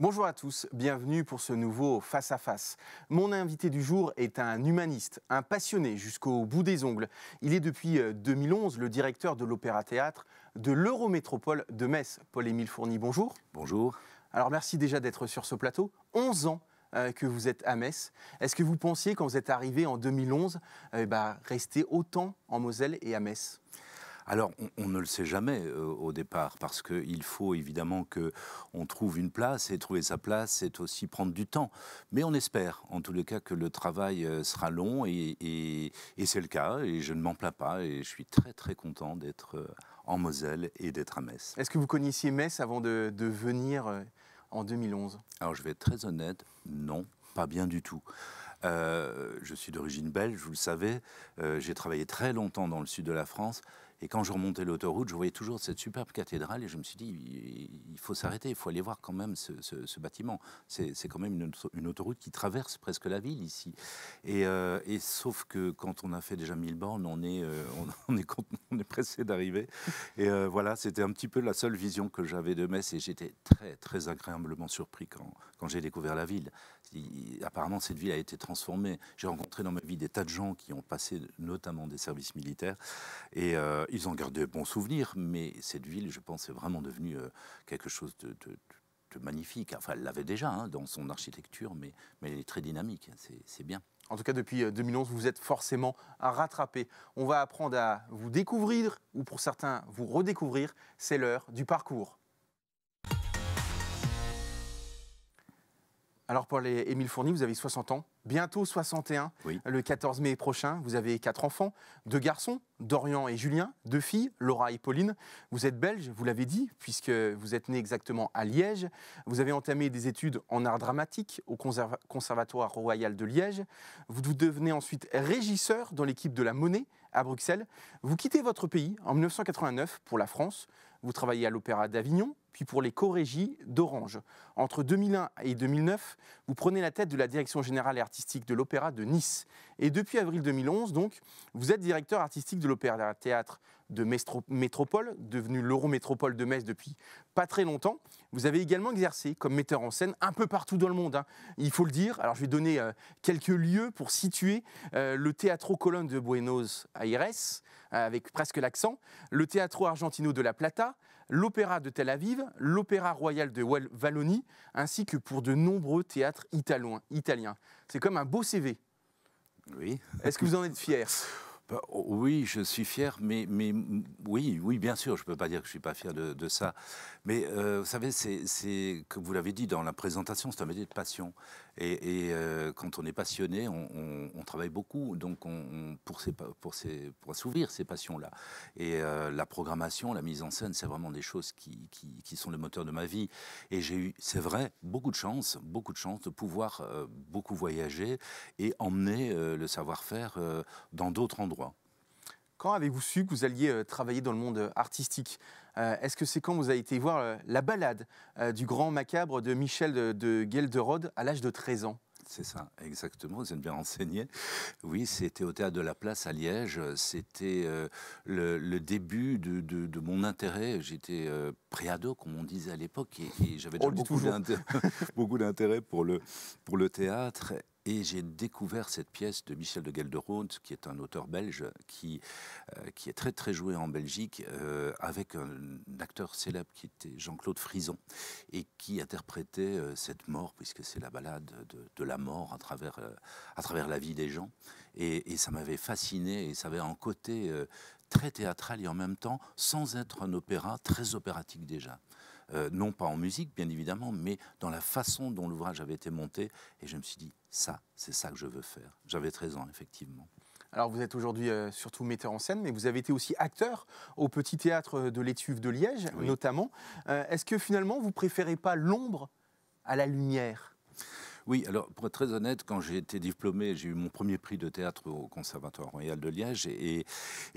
Bonjour à tous, bienvenue pour ce nouveau Face à Face. Mon invité du jour est un humaniste, un passionné jusqu'au bout des ongles. Il est depuis 2011 le directeur de l'Opéra-Théâtre de l'Eurométropole de Metz. Paul-Émile Fourny, bonjour. Bonjour. Alors merci déjà d'être sur ce plateau. 11 ans que vous êtes à Metz. Est-ce que vous pensiez, quand vous êtes arrivé en 2011, rester autant en Moselle et à Metz ? Alors, on ne le sait jamais au départ, parce qu'il faut évidemment qu'on trouve une place, et trouver sa place, c'est aussi prendre du temps. Mais on espère, en tous les cas, que le travail sera long, et c'est le cas, et je ne m'en plains pas, et je suis très très content d'être en Moselle et d'être à Metz. Est-ce que vous connaissiez Metz avant de venir en 2011 ? Alors, je vais être très honnête, non, pas bien du tout. Je suis d'origine belge, vous le savez, j'ai travaillé très longtemps dans le sud de la France. Et quand je remontais l'autoroute, je voyais toujours cette superbe cathédrale et je me suis dit, il faut s'arrêter, il faut aller voir quand même ce bâtiment. C'est quand même une autoroute qui traverse presque la ville ici. Et sauf que quand on a fait déjà 1000 bornes, on est pressé d'arriver. Et voilà, c'était un petit peu la seule vision que j'avais de Metz et j'étais très, très agréablement surpris quand j'ai découvert la ville. Apparemment, cette ville a été transformée. J'ai rencontré dans ma vie des tas de gens qui ont passé notamment des services militaires et ils ont gardé de bons souvenirs, mais cette ville, je pense, est vraiment devenue quelque chose de magnifique. Enfin, elle l'avait déjà dans son architecture, mais elle est très dynamique, c'est bien. En tout cas, depuis 2011, vous êtes forcément à rattraper. On va apprendre à vous découvrir, ou pour certains, vous redécouvrir. C'est l'heure du parcours. Alors, Paul-Émile Fourny, vous avez 60 ans, bientôt 61, oui. Le 14 mai prochain. Vous avez 4 enfants, 2 garçons, Dorian et Julien, 2 filles, Laura et Pauline. Vous êtes belge, vous l'avez dit, puisque vous êtes né exactement à Liège. Vous avez entamé des études en art dramatique au Conservatoire Royal de Liège. Vous devenez ensuite régisseur dans l'équipe de la Monnaie à Bruxelles. Vous quittez votre pays en 1989 pour la France. Vous travaillez à l'Opéra d'Avignon, puis pour les chorégies d'Orange. Entre 2001 et 2009, vous prenez la tête de la direction générale et artistique de l'Opéra de Nice. Et depuis avril 2011, donc, vous êtes directeur artistique de l'Opéra-Théâtre de Métropole, devenu l'Eurométropole de Metz depuis pas très longtemps. Vous avez également exercé comme metteur en scène un peu partout dans le monde, il faut le dire. Alors je vais donner quelques lieux pour situer le Teatro Colón de Buenos Aires, avec presque l'accent, le Teatro Argentino de La Plata, l'Opéra de Tel Aviv, l'Opéra Royal de Wallonie, ainsi que pour de nombreux théâtres italiens. C'est comme un beau CV. Oui. Est-ce que vous en êtes fier ? Oui, je suis fier, mais oui, bien sûr, je ne peux pas dire que je ne suis pas fier de ça. Mais vous savez, c'est comme vous l'avez dit dans la présentation, c'est un métier de passion. Et quand on est passionné, on travaille beaucoup, donc pour assouvir ces passions-là. Et la programmation, la mise en scène, c'est vraiment des choses qui sont le moteur de ma vie. Et j'ai eu, c'est vrai, beaucoup de chance de pouvoir beaucoup voyager et emmener le savoir-faire dans d'autres endroits. Quand avez-vous su que vous alliez travailler dans le monde artistique ? Est-ce que c'est quand vous avez été voir la balade du Grand Macabre de Michel de Gelderode à l'âge de 13 ans ? C'est ça, exactement, vous êtes bien renseigné. Oui, c'était au Théâtre de la Place à Liège. C'était le début de mon intérêt. J'étais préado, comme on disait à l'époque, et j'avais déjà beaucoup d'intérêt pour le théâtre. Et j'ai découvert cette pièce de Michel de Gelderode, qui est un auteur belge, qui est très très joué en Belgique, avec un acteur célèbre qui était Jean-Claude Frison, et qui interprétait cette mort, puisque c'est la balade de la mort à travers la vie des gens. Et ça m'avait fasciné, et ça avait un côté très théâtral, et en même temps, sans être un opéra, très opératique déjà. Non pas en musique, bien évidemment, mais dans la façon dont l'ouvrage avait été monté. Et je me suis dit, c'est ça que je veux faire. J'avais 13 ans, effectivement. Alors vous êtes aujourd'hui surtout metteur en scène, mais vous avez été aussi acteur au Petit Théâtre de l'Étuve de Liège, oui, notamment. Est-ce que finalement, vous ne préférez pas l'ombre à la lumière ? Oui, alors pour être très honnête, quand j'ai été diplômé, j'ai eu mon premier prix de théâtre au Conservatoire Royal de Liège. Et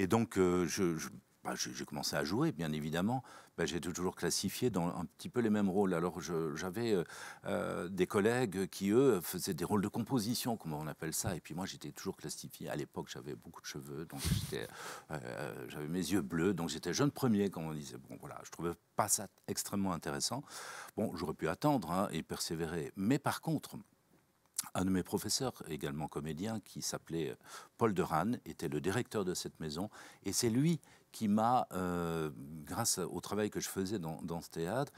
donc, j'ai commencé à jouer, bien évidemment. J'ai toujours classifié dans un petit peu les mêmes rôles. Alors, j'avais des collègues qui, eux, faisaient des rôles de composition, comme on appelle ça. Et puis moi, j'étais toujours classifié. À l'époque, j'avais beaucoup de cheveux, donc j'avais mes yeux bleus, donc j'étais jeune premier, comme on disait. Bon, voilà, je trouvais pas ça extrêmement intéressant. Bon, j'aurais pu attendre hein, et persévérer. Mais par contre, un de mes professeurs, également comédien, qui s'appelait Paul de Ranne, était le directeur de cette maison. Et c'est lui qui m'a, grâce au travail que je faisais dans ce théâtre,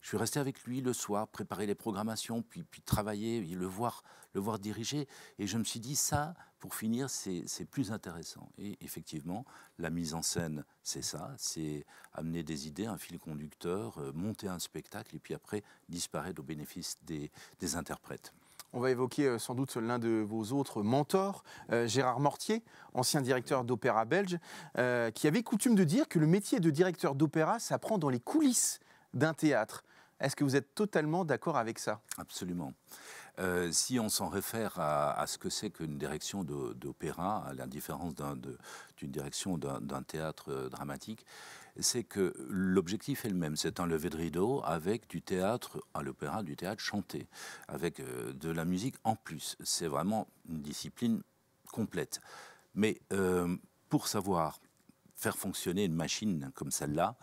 je suis resté avec lui le soir, préparer les programmations, puis travailler, le voir diriger. Et je me suis dit, ça, pour finir, c'est plus intéressant. Et effectivement, la mise en scène, c'est ça, c'est amener des idées, un fil conducteur, monter un spectacle, et puis après, disparaître au bénéfice des interprètes. On va évoquer sans doute l'un de vos autres mentors, Gérard Mortier, ancien directeur d'opéra belge, qui avait coutume de dire que le métier de directeur d'opéra s'apprend dans les coulisses d'un théâtre. Est-ce que vous êtes totalement d'accord avec ça? Absolument. Si on s'en réfère à ce que c'est qu'une direction d'opéra, à la différence d'une direction d'un théâtre dramatique, c'est que l'objectif est le même. C'est un lever de rideau avec du théâtre, à l'opéra, du théâtre chanté, avec de la musique en plus. C'est vraiment une discipline complète. Mais pour savoir faire fonctionner une machine comme celle-là,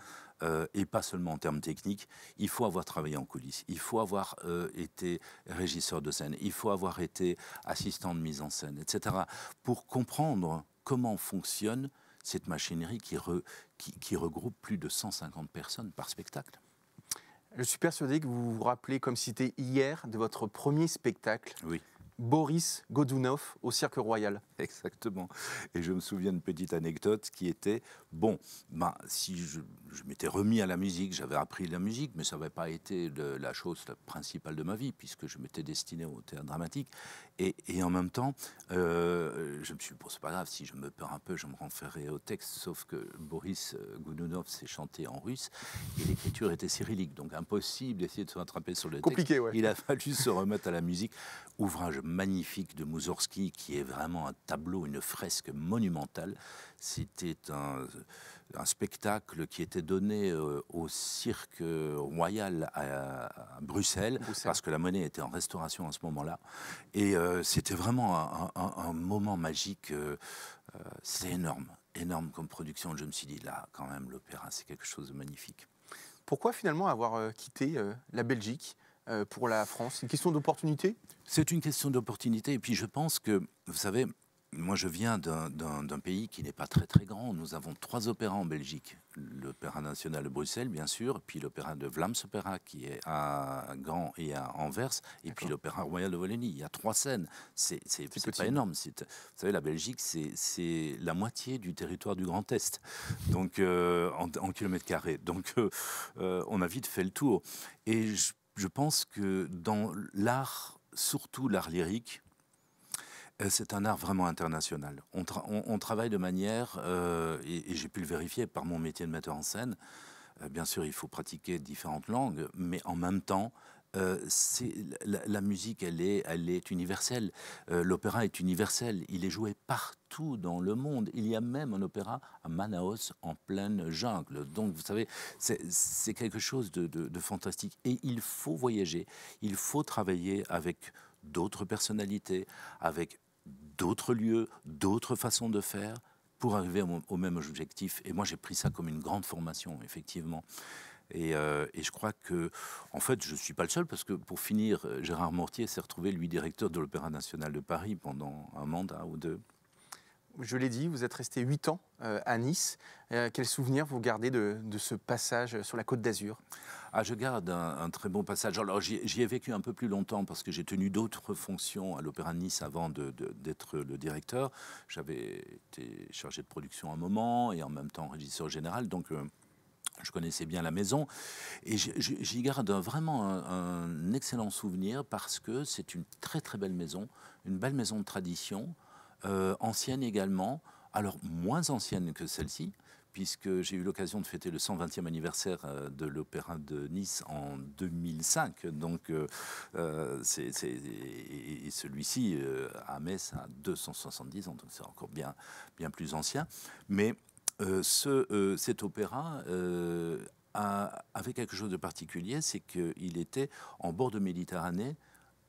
et pas seulement en termes techniques, il faut avoir travaillé en coulisses, il faut avoir été régisseur de scène, il faut avoir été assistant de mise en scène, etc. pour comprendre comment fonctionne cette machinerie qui regroupe plus de 150 personnes par spectacle. Je suis persuadé que vous vous rappelez comme si c'était hier de votre premier spectacle. Oui. Boris Godunov au Cirque Royal. Exactement. Et je me souviens d'une petite anecdote qui était, si je m'étais remis à la musique, j'avais appris la musique, mais ça n'avait pas été la chose principale de ma vie, puisque je m'étais destiné au théâtre dramatique. Et en même temps, je me suis dit, bon, c'est pas grave, si je me perds un peu, je me renferai au texte, sauf que Boris Godunov s'est chanté en russe, et l'écriture était cyrillique, donc impossible d'essayer de se rattraper sur le texte. Compliqué, ouais. Il a fallu se remettre à la musique. Ouvrage magnifique de Moussorgsky, qui est vraiment un tableau, une fresque monumentale. C'était un spectacle qui était donné au Cirque Royal à Bruxelles, parce que la Monnaie était en restauration à ce moment-là. Et c'était vraiment un moment magique. C'était énorme comme production. Je me suis dit, là, quand même, l'opéra, c'est quelque chose de magnifique. Pourquoi finalement avoir quitté la Belgique pour la France? C'est une question d'opportunité? C'est une question d'opportunité. Et puis je pense que, vous savez, moi je viens d'un pays qui n'est pas très très grand. Nous avons 3 opéras en Belgique. L'Opéra national de Bruxelles, bien sûr, puis l'Opéra de Vlaams Opéra qui est à Gand et à Anvers, et puis l'Opéra Royal de Wallonie. Il y a 3 scènes. C'est pas énorme. Vous savez, la Belgique, c'est la moitié du territoire du Grand Est, donc en kilomètres carrés. Donc on a vite fait le tour. Et je pense que dans l'art, surtout l'art lyrique, c'est un art vraiment international. On travaille de manière, et j'ai pu le vérifier par mon métier de metteur en scène, bien sûr il faut pratiquer différentes langues, mais en même temps, la musique, elle est universelle. L'opéra est universel, il est joué partout dans le monde. Il y a même un opéra à Manaus, en pleine jungle. Donc, vous savez, c'est quelque chose de fantastique. Et il faut voyager, il faut travailler avec d'autres personnalités, avec d'autres lieux, d'autres façons de faire, pour arriver au même objectif. Et moi, j'ai pris ça comme une grande formation, effectivement. Et je crois que, en fait, je ne suis pas le seul, parce que pour finir, Gérard Mortier s'est retrouvé, lui, directeur de l'Opéra national de Paris pendant un mandat ou 2. Je l'ai dit, vous êtes resté 8 ans à Nice. Quel souvenir vous gardez de ce passage sur la Côte d'Azur? Je garde un très bon passage. Alors, j'y ai vécu un peu plus longtemps parce que j'ai tenu d'autres fonctions à l'Opéra de Nice avant d'être le directeur. J'avais été chargé de production un moment et en même temps régisseur général. Donc, je connaissais bien la maison et j'y garde vraiment un excellent souvenir parce que c'est une très très belle maison, une belle maison de tradition, ancienne également, alors moins ancienne que celle-ci, puisque j'ai eu l'occasion de fêter le 120e anniversaire de l'Opéra de Nice en 2005. Donc, et celui-ci, à Metz, a 270 ans, donc c'est encore bien plus ancien. Mais Cet opéra avait quelque chose de particulier, c'est qu'il était en bord de Méditerranée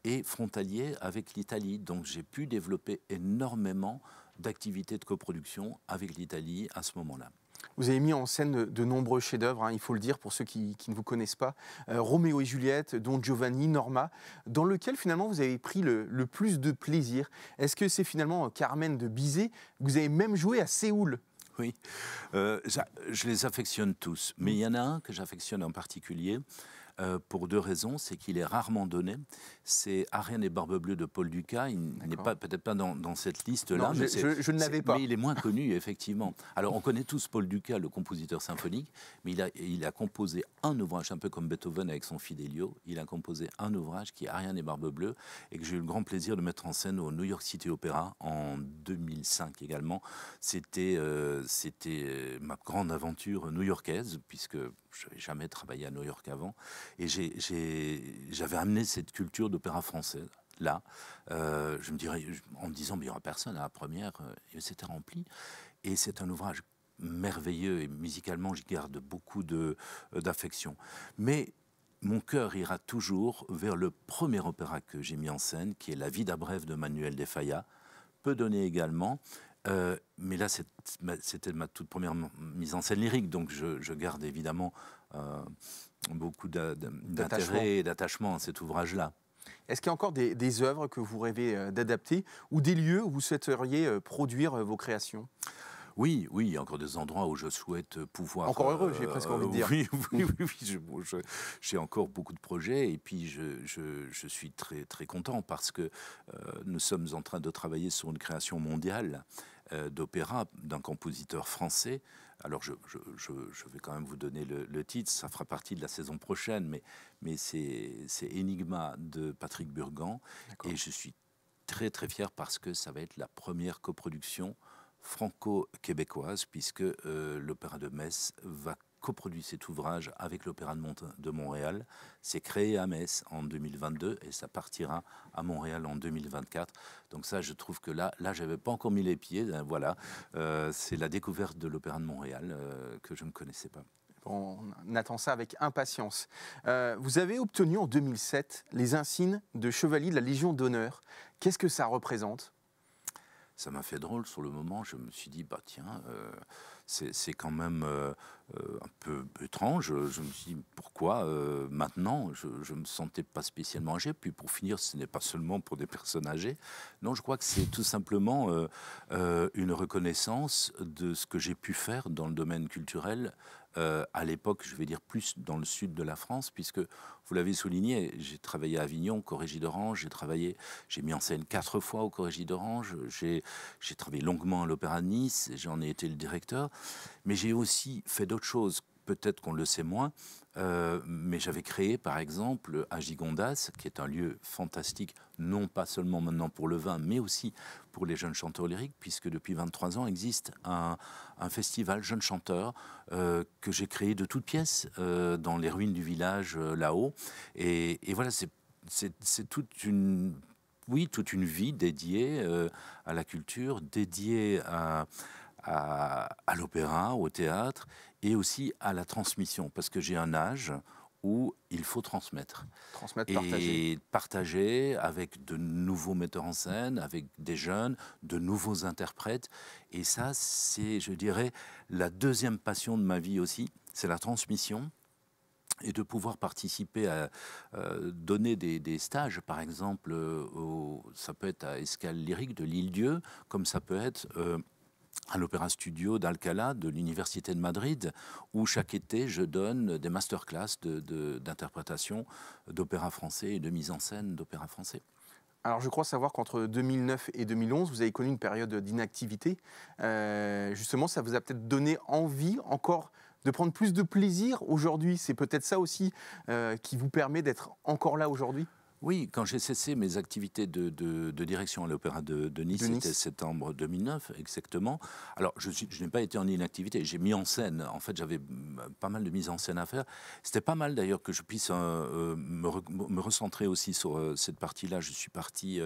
et frontalier avec l'Italie. Donc j'ai pu développer énormément d'activités de coproduction avec l'Italie à ce moment-là. Vous avez mis en scène de nombreux chefs-d'œuvre, il faut le dire pour ceux qui ne vous connaissent pas. Roméo et Juliette, Don Giovanni, Norma, dans lequel finalement vous avez pris le plus de plaisir. Est-ce que c'est finalement Carmen de Bizet? Vous avez même joué à Séoul. Oui, je les affectionne tous, mais il y en a un que j'affectionne en particulier. Pour deux raisons, c'est qu'il est rarement donné. C'est Ariane et Barbe Bleue de Paul Dukas. Il n'est peut-être pas dans cette liste-là. Non, je ne l'avais pas. Mais il est moins connu, effectivement. Alors, on connaît tous Paul Dukas, le compositeur symphonique, mais il a composé un ouvrage, un peu comme Beethoven avec son Fidelio. Il a composé un ouvrage qui est Ariane et Barbe Bleue, et que j'ai eu le grand plaisir de mettre en scène au New York City Opera en 2005 également. C'était ma grande aventure new-yorkaise, puisque je n'avais jamais travaillé à New York avant. Et j'avais amené cette culture d'opéra français là. Je me dirais, en me disant, mais il n'y aura personne à la première. Et c'était rempli. Et c'est un ouvrage merveilleux. Et musicalement, j'y garde beaucoup d'affection. Mais mon cœur ira toujours vers le premier opéra que j'ai mis en scène, qui est La Vida brève de Manuel de Falla, peu donné également. Mais là, c'était ma toute première mise en scène lyrique, donc je garde évidemment beaucoup d'intérêt et d'attachement à cet ouvrage-là. Est-ce qu'il y a encore des œuvres que vous rêvez d'adapter ou des lieux où vous souhaiteriez produire vos créations ? Oui, il y a encore des endroits où je souhaite pouvoir... Encore heureux, j'ai presque envie de dire. Oui, j'ai encore beaucoup de projets et puis je suis très, très content parce que nous sommes en train de travailler sur une création mondiale d'opéra d'un compositeur français. Alors, je vais quand même vous donner le titre, ça fera partie de la saison prochaine, mais c'est Enigma de Patrick Burgan. Et je suis très, très fier parce que ça va être la première coproduction franco-québécoise, puisque l'Opéra de Metz va coproduire cet ouvrage avec l'Opéra de Montréal. C'est créé à Metz en 2022 et ça partira à Montréal en 2024. Donc ça, je trouve que là je n'avais pas encore mis les pieds. Voilà, c'est la découverte de l'Opéra de Montréal que je ne connaissais pas. On attend ça avec impatience. Vous avez obtenu en 2007 les insignes de chevalier de la Légion d'honneur. Qu'est-ce que ça représente ? Ça m'a fait drôle sur le moment. Je me suis dit, bah tiens, c'est quand même un peu étrange. Je me suis dit, pourquoi maintenant? Je ne me sentais pas spécialement âgé. Puis pour finir, ce n'est pas seulement pour des personnes âgées. Non, je crois que c'est tout simplement une reconnaissance de ce que j'ai pu faire dans le domaine culturel. À l'époque, je vais dire plus dans le sud de la France, puisque, vous l'avez souligné, j'ai travaillé à Avignon, au Corrégie d'Orange, j'ai mis en scène 4 fois au Corrégie d'Orange, j'ai travaillé longuement à l'Opéra de Nice, j'en ai été le directeur, mais j'ai aussi fait d'autres choses, peut-être qu'on le sait moins, mais j'avais créé, par exemple, à Gigondas, qui est un lieu fantastique, non pas seulement maintenant pour le vin, mais aussi pour les jeunes chanteurs lyriques, puisque depuis 23 ans existe un festival jeunes chanteurs que j'ai créé de toutes pièces dans les ruines du village là-haut. Et voilà, c'est toute une vie dédiée à la culture, dédiée à l'opéra, au théâtre, et aussi à la transmission, parce que j'ai un âge où il faut transmettre. Et partager avec de nouveaux metteurs en scène, avec des jeunes, de nouveaux interprètes. Et ça, c'est, je dirais, la deuxième passion de ma vie aussi, c'est la transmission. Et de pouvoir participer à donner des stages, par exemple, ça peut être à Escale Lyrique de l'Île-Dieu, comme ça peut être à l'Opéra Studio d'Alcalá de l'Université de Madrid, où chaque été, je donne des masterclass d'interprétation d'opéra français et de mise en scène d'opéra français. Alors, je crois savoir qu'entre 2009 et 2011, vous avez connu une période d'inactivité. Justement, ça vous a peut-être donné envie encore de prendre plus de plaisir aujourd'hui. C'est peut-être ça aussi qui vous permet d'être encore là aujourd'hui ? Oui, quand j'ai cessé mes activités de direction à l'Opéra de Nice, De Nice. c'était septembre 2009 exactement. Alors, je n'ai pas été en inactivité, j'ai mis en scène. En fait, j'avais pas mal de mise en scène à faire. C'était pas mal d'ailleurs que je puisse me recentrer aussi sur cette partie-là. Je suis parti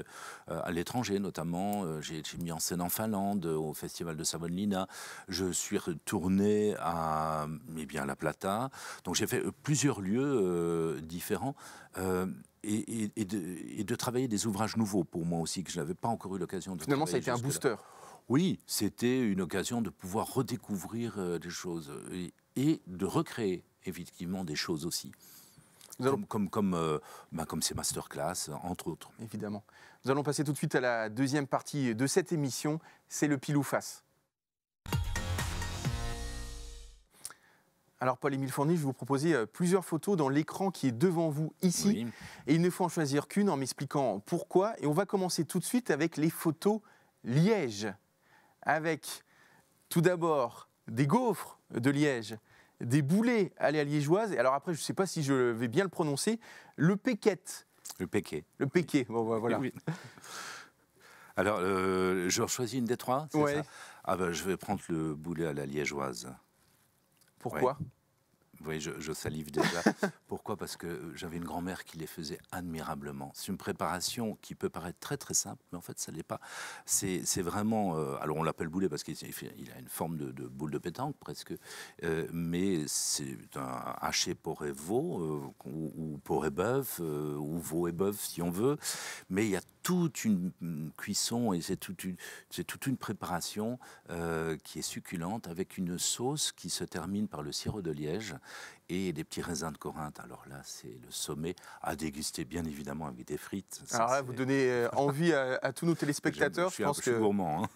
à l'étranger notamment. J'ai mis en scène en Finlande, au Festival de Savonlinna. Je suis retourné à La Plata. Donc, j'ai fait plusieurs lieux différents. Et de travailler des ouvrages nouveaux pour moi aussi, que je n'avais pas encore eu l'occasion de Finalement, travailler. ça a été un booster. Oui, c'était une occasion de pouvoir redécouvrir des choses et de recréer effectivement des choses aussi. Comme ces masterclass, entre autres. Évidemment. Nous allons passer tout de suite à la deuxième partie de cette émission, c'est le pile ou face. Alors Paul-Émile Fourny, je vais vous proposer plusieurs photos dans l'écran qui est devant vous ici. Oui. Et il ne faut en choisir qu'une en m'expliquant pourquoi. Et on va commencer tout de suite avec les photos Liège. Avec tout d'abord des gaufres de Liège, des boulets à la liégeoise. Et alors après, je ne sais pas si je vais bien le prononcer, le péquette. Le péquet. Le péquet, bon voilà. Oui. Alors, je choisis une des trois, c'est Ouais. ça? Ah ben, je vais prendre le boulet à la liégeoise. Pourquoi? Oui, je salive déjà. Pourquoi? Parce que j'avais une grand-mère qui les faisait admirablement. C'est une préparation qui peut paraître très très simple, mais en fait, ça ne l'est pas. C'est vraiment... alors, on l'appelle boulet parce qu'il a une forme de boule de pétanque, presque. Mais c'est un haché porc et veau, ou porc et bœuf, ou veau et bœuf, si on veut. Mais il y a toute une cuisson et c'est toute une préparation qui est succulente, avec une sauce qui se termine par le sirop de Liège et des petits raisins de Corinthe. Alors là, c'est le sommet à déguster, bien évidemment, avec des frites. Ça, alors là, vous donnez envie à tous nos téléspectateurs. Je suis gourmand.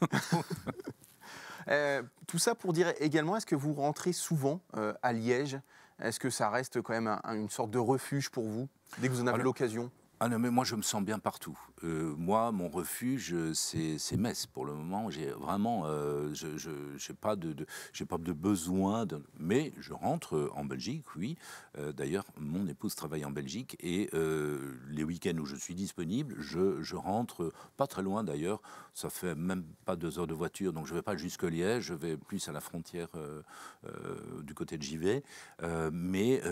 Tout ça pour dire également, est-ce que vous rentrez souvent à Liège? Est-ce que ça reste quand même une sorte de refuge pour vous, dès que vous en avez l'occasion? Ah non, mais moi, je me sens bien partout. Moi, mon refuge, c'est Metz. Pour le moment, j'ai vraiment... je n'ai pas de besoin. Mais je rentre en Belgique, oui. D'ailleurs, mon épouse travaille en Belgique. Et les week-ends où je suis disponible, je rentre pas très loin, d'ailleurs. Ça fait même pas 2 heures de voiture. Donc, je ne vais pas jusque Liège. Je vais plus à la frontière du côté de Givet. Mais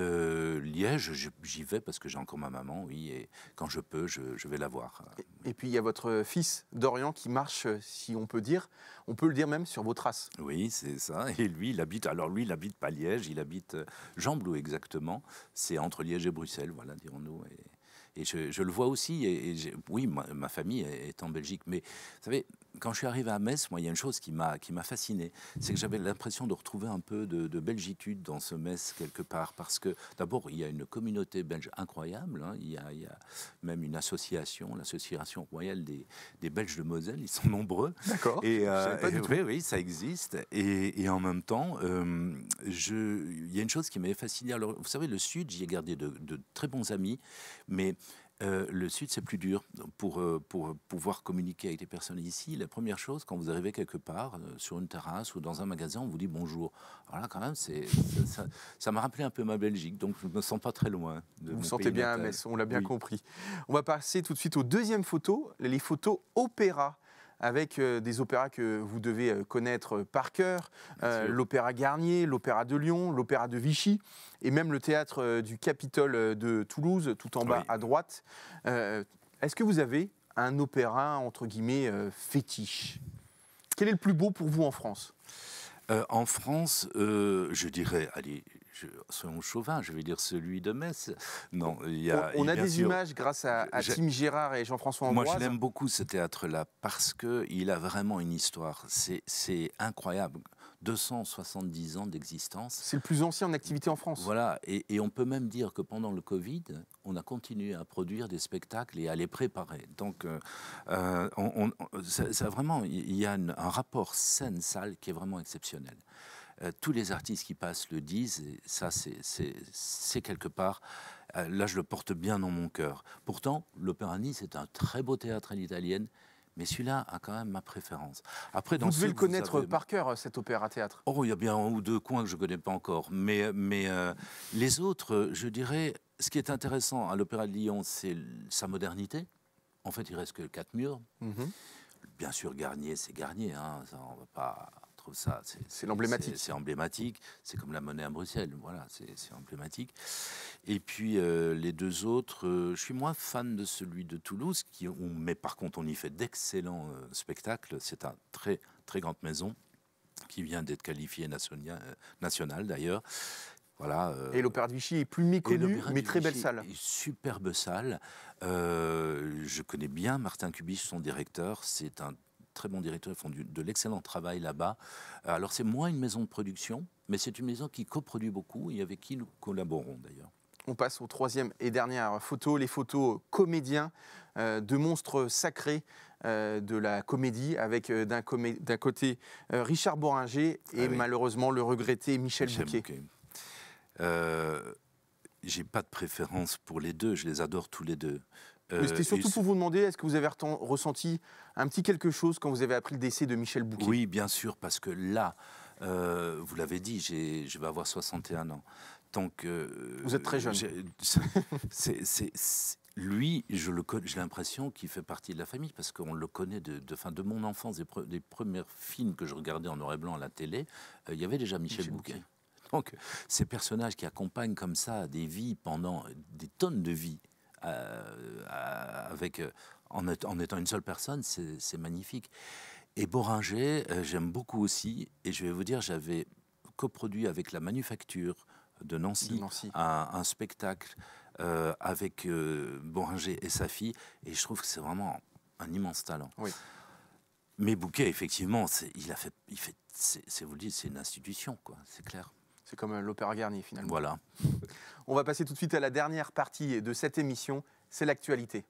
Liège, j'y vais parce que j'ai encore ma maman, oui. Et quand je peux, je vais la voir. Et puis il y a votre fils Dorian qui marche, si on peut le dire même, sur vos traces. Oui, c'est ça. Et lui, il habite pas Liège, il habite Gembloux exactement. C'est entre Liège et Bruxelles, voilà, dirons-nous. Et je le vois aussi. Oui, ma famille est en Belgique. Mais vous savez, quand je suis arrivé à Metz, moi, il y a une chose qui m'a fasciné. C'est que j'avais l'impression de retrouver un peu de belgitude dans ce Metz, quelque part. Parce que, d'abord, il y a une communauté belge incroyable. Hein. Il y a même une association, l'association royale des Belges de Moselle. Ils sont nombreux. D'accord. Oui, ça existe. Et en même temps, il y a une chose qui m'avait fasciné. Alors, vous savez, le Sud, j'y ai gardé de très bons amis. Mais le Sud, c'est plus dur pour pouvoir communiquer avec les personnes ici. La première chose, quand vous arrivez quelque part, sur une terrasse ou dans un magasin, on vous dit bonjour. Alors là, quand même, ça m'a rappelé un peu ma Belgique, donc je ne me sens pas très loin. Vous vous sentez bien à Metz, on l'a bien compris. On va passer tout de suite aux deuxièmes photos, les photos opéra, avec des opéras que vous devez connaître par cœur, l'Opéra Garnier, l'Opéra de Lyon, l'Opéra de Vichy, et même le théâtre du Capitole de Toulouse, tout en bas à droite. Est-ce que vous avez un opéra, entre guillemets, fétiche? Quel est le plus beau pour vous en France? En France, je dirais, allez, soyons chauvins, je vais dire celui de Metz. Non, on a des images grâce à Tim Gérard et Jean-François Ambroise. Moi, je l'aime beaucoup, ce théâtre-là, parce qu'il a vraiment une histoire. C'est incroyable. 270 ans d'existence. C'est le plus ancien en activité en France. Voilà, et on peut même dire que pendant le Covid, on a continué à produire des spectacles et à les préparer. Donc, vraiment, il y a un rapport scène-salle qui est vraiment exceptionnel. Tous les artistes qui passent le disent, et ça, c'est quelque part... là, je le porte bien dans mon cœur. Pourtant, l'Opéra Nice est un très beau théâtre à l'italienne, Mais celui-là a quand même ma préférence. Après, Vous devez le connaître par cœur, cet opéra-théâtre. Oh, il y a bien un ou deux coins que je ne connais pas encore. Mais les autres, je dirais, ce qui est intéressant à l'Opéra de Lyon, c'est sa modernité. En fait, il reste que 4 murs. Bien sûr, Garnier, c'est Garnier. Hein. Ça, on va pas trouver ça. C'est l'emblématique. C'est emblématique. C'est comme la Monnaie à Bruxelles. Voilà, c'est emblématique. Et puis, les deux autres, je suis moins fan de celui de Toulouse, mais par contre, on y fait d'excellents spectacles. C'est une très, très grande maison qui vient d'être qualifiée nationale, d'ailleurs. Voilà, et l'Opéra de Vichy est plus méconnu, mais très belle salle. Superbe salle. Je connais bien Martin Kubisch, son directeur. C'est un très bon directeur. Ils font de l'excellent travail là-bas. Alors, c'est moins une maison de production, mais c'est une maison qui coproduit beaucoup et avec qui nous collaborons d'ailleurs. On passe aux troisième et dernière photos, les photos comédiens de monstres sacrés de la comédie, avec d'un côté Richard Bohringer et malheureusement le regretté Michel Bouquet. J'ai pas de préférence pour les deux, je les adore tous les deux. Mais c'était surtout pour vous demander, est-ce que vous avez ressenti un petit quelque chose quand vous avez appris le décès de Michel Bouquet? Oui, bien sûr, parce que là, vous l'avez dit, je vais avoir 61 ans. Donc, vous êtes très jeune. Lui, j'ai l'impression qu'il fait partie de la famille, parce qu'on le connaît de mon enfance, des premiers films que je regardais en noir et blanc à la télé, il y avait déjà Michel Bouquet. Donc, ces personnages qui accompagnent comme ça des vies pendant des tonnes de vies, en étant une seule personne, c'est magnifique. Et Bohringer, j'aime beaucoup aussi, et je vais vous dire, j'avais coproduit avec la Manufacture de Nancy. Un spectacle avec Bohringer et sa fille, et je trouve que c'est vraiment un immense talent. Oui. Mais Bouquet, effectivement, vous le dites, c'est une institution, quoi, c'est clair. C'est comme l'Opéra Garnier, finalement. Voilà. On va passer tout de suite à la dernière partie de cette émission, c'est l'actualité.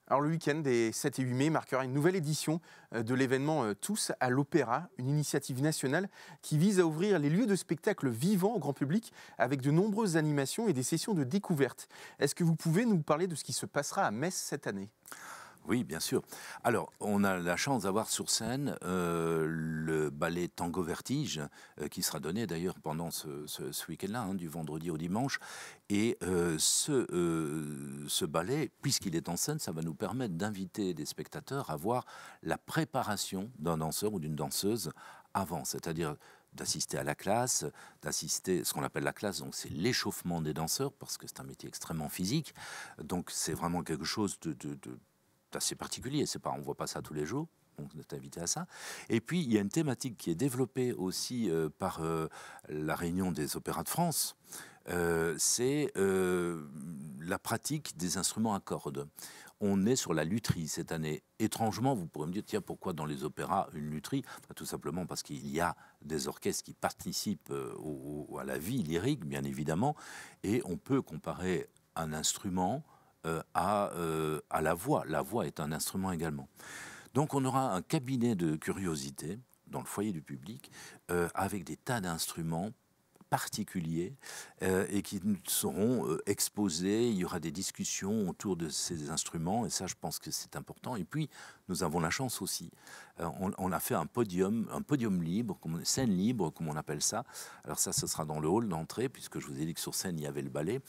Alors le week-end des 7 et 8 mai marquera une nouvelle édition de l'événement Tous à l'Opéra, une initiative nationale qui vise à ouvrir les lieux de spectacle vivants au grand public avec de nombreuses animations et des sessions de découverte. Est-ce que vous pouvez nous parler de ce qui se passera à Metz cette année ? Oui, bien sûr. Alors, on a la chance d'avoir sur scène le ballet Tango Vertige, qui sera donné d'ailleurs pendant ce week-end-là, du vendredi au dimanche. Et ce ballet, puisqu'il est en scène, ça va nous permettre d'inviter des spectateurs à voir la préparation d'un danseur ou d'une danseuse avant, c'est-à-dire d'assister à la classe, d'assister, ce qu'on appelle la classe, donc c'est l'échauffement des danseurs, parce que c'est un métier extrêmement physique. Donc, c'est vraiment quelque chose assez particulier, on ne voit pas ça tous les jours, donc on est invité à ça. Et puis il y a une thématique qui est développée aussi par la Réunion des Opéras de France, c'est la pratique des instruments à cordes. On est sur la lutherie cette année. Étrangement, vous pourrez me dire, tiens, pourquoi dans les opéras une lutherie ? Tout simplement parce qu'il y a des orchestres qui participent à la vie lyrique, bien évidemment, et on peut comparer un instrument à la voix. La voix est un instrument également. Donc on aura un cabinet de curiosités dans le foyer du public avec des tas d'instruments particuliers et qui seront exposés. Il y aura des discussions autour de ces instruments et ça, je pense que c'est important. Et puis, nous avons la chance aussi. On a fait un podium libre, scène libre, comme on appelle ça. Alors ça, ce sera dans le hall d'entrée, puisque je vous ai dit que sur scène, il y avait le ballet,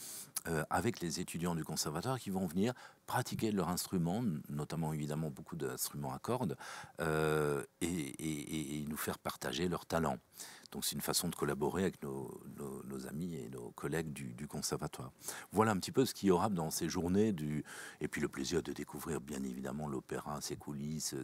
avec les étudiants du conservatoire qui vont venir pratiquer leur instrument, notamment évidemment beaucoup d'instruments à cordes, et nous faire partager leur talent. Donc c'est une façon de collaborer avec nos amis et nos collègues du conservatoire. Voilà un petit peu ce qu'il y aura dans ces journées, et puis le plaisir de découvrir bien évidemment l'opéra, ses coulisses,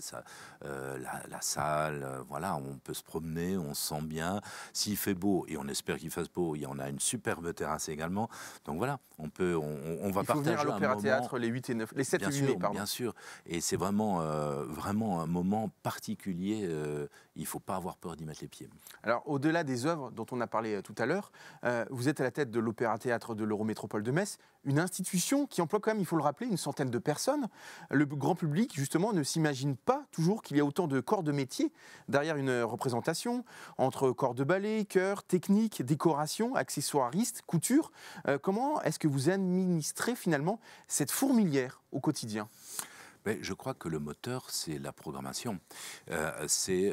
la salle. Voilà, on peut se promener, on se sent bien. S'il fait beau, et on espère qu'il fasse beau, il y en a une superbe terrasse également. Donc voilà, on va partager un moment. Il faut venir à l'Opéra-Théâtre les 7 et 8 mai, pardon. Bien sûr, et c'est vraiment un moment particulier. Il ne faut pas avoir peur d'y mettre les pieds. Alors, au-delà des œuvres dont on a parlé tout à l'heure, vous êtes à la tête de l'Opéra-Théâtre de l'Eurométropole de Metz, une institution qui emploie quand même, il faut le rappeler, une centaine de personnes. Le grand public, justement, ne s'imagine pas toujours qu'il y a autant de corps de métier derrière une représentation, entre corps de ballet, chœur, technique, décoration, accessoiriste, couture. Comment est-ce que vous administrez finalement cette fourmilière au quotidien ? Mais je crois que le moteur, c'est la programmation. C'est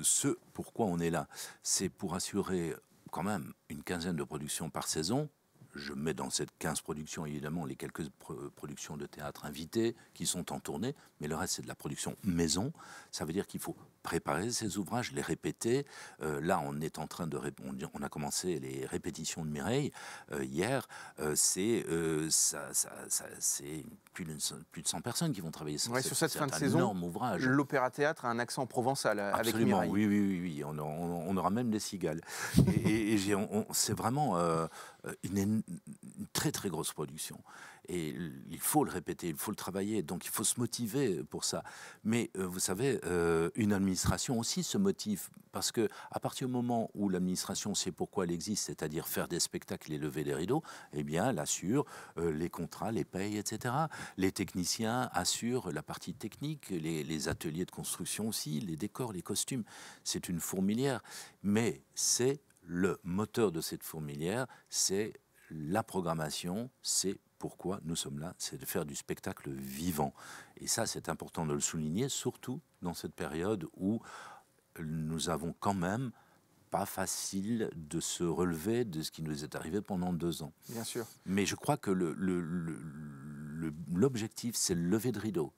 ce pourquoi on est là. C'est pour assurer quand même une quinzaine de productions par saison. Je mets dans cette 15 productions, évidemment, les quelques productions de théâtre invitées qui sont en tournée, mais le reste, c'est de la production maison. Ça veut dire qu'il faut préparer ces ouvrages, les répéter. Là, on est en train de... On a commencé les répétitions de Mireille hier. C'est plus de 100 personnes qui vont travailler sur cette fin de un saison. Énorme ouvrage. L'Opéra-Théâtre a un accent provençal avec Mireille. Oui. On aura même des cigales. C'est vraiment une très très grosse production. Et il faut le répéter, il faut le travailler, donc il faut se motiver pour ça. Mais vous savez, une administration aussi se motive, parce que à partir du moment où l'administration sait pourquoi elle existe, c'est-à-dire faire des spectacles et lever des rideaux, eh bien, elle assure les contrats, les payes, etc. Les techniciens assurent la partie technique, les ateliers de construction aussi, les décors, les costumes. C'est une fourmilière, mais c'est le moteur de cette fourmilière, c'est la programmation, c'est pourquoi nous sommes là, c'est de faire du spectacle vivant. Et ça, c'est important de le souligner, surtout dans cette période où nous avons quand même pas facile de se relever de ce qui nous est arrivé pendant 2 ans. Bien sûr. Mais je crois que l'objectif, c'est le lever de rideau.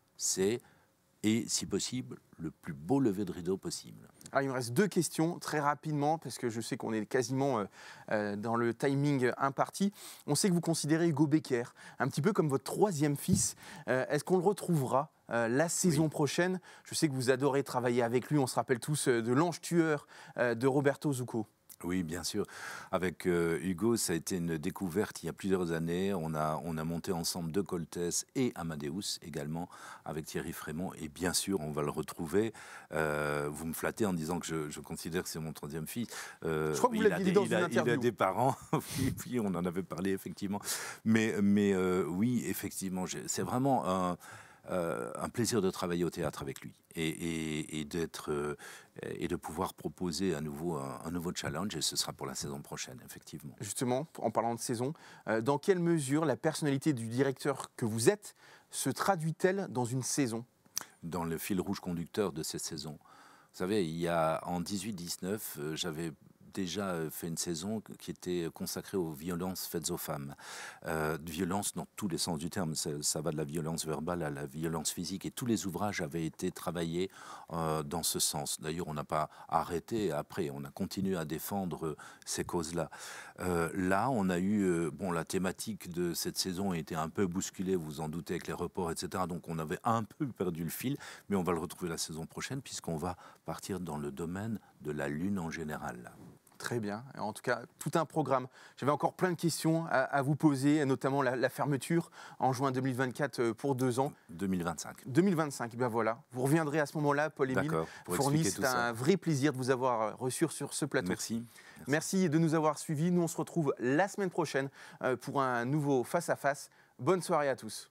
Et si possible, le plus beau lever de rideau possible. Alors, il me reste 2 questions très rapidement, parce que je sais qu'on est quasiment dans le timing imparti. On sait que vous considérez Hugo Becker un petit peu comme votre 3e fils. Est-ce qu'on le retrouvera la saison prochaine ? Je sais que vous adorez travailler avec lui. On se rappelle tous de L'Ange tueur de Roberto Zucco. Oui, bien sûr. Avec Hugo, ça a été une découverte il y a plusieurs années. On a monté ensemble De Coltès et Amadeus également avec Thierry Frémont. Et bien sûr, on va le retrouver. Vous me flattez en disant que je considère que c'est mon 3e fils. Je crois que vous l'aviez dit dans une interview. Il a des parents. Oui, on en avait parlé effectivement. Mais oui, effectivement, c'est vraiment un plaisir de travailler au théâtre avec lui et de pouvoir proposer un nouveau challenge, et ce sera pour la saison prochaine, effectivement. Justement, en parlant de saison, dans quelle mesure la personnalité du directeur que vous êtes se traduit-elle dans une saison ? Dans le fil rouge conducteur de cette saison. Vous savez, en 18-19, j'avais déjà fait une saison qui était consacrée aux violences faites aux femmes. Violences dans tous les sens du terme. Ça va de la violence verbale à la violence physique. Et tous les ouvrages avaient été travaillés dans ce sens. D'ailleurs, on n'a pas arrêté après. On a continué à défendre ces causes-là. Là, on a eu... la thématique de cette saison a été un peu bousculée, vous vous en doutez, avec les reports, etc. Donc, on avait un peu perdu le fil. Mais on va le retrouver la saison prochaine, puisqu'on va partir dans le domaine de la Lune en général. Très bien. En tout cas, tout un programme. J'avais encore plein de questions à vous poser, notamment la fermeture en juin 2024 pour 2 ans. 2025. 2025, ben voilà. Vous reviendrez à ce moment-là, Paul-Émile Fourny. C'est un vrai plaisir de vous avoir reçu sur ce plateau. Merci. Merci de nous avoir suivis. Nous, on se retrouve la semaine prochaine pour un nouveau Face à Face. Bonne soirée à tous.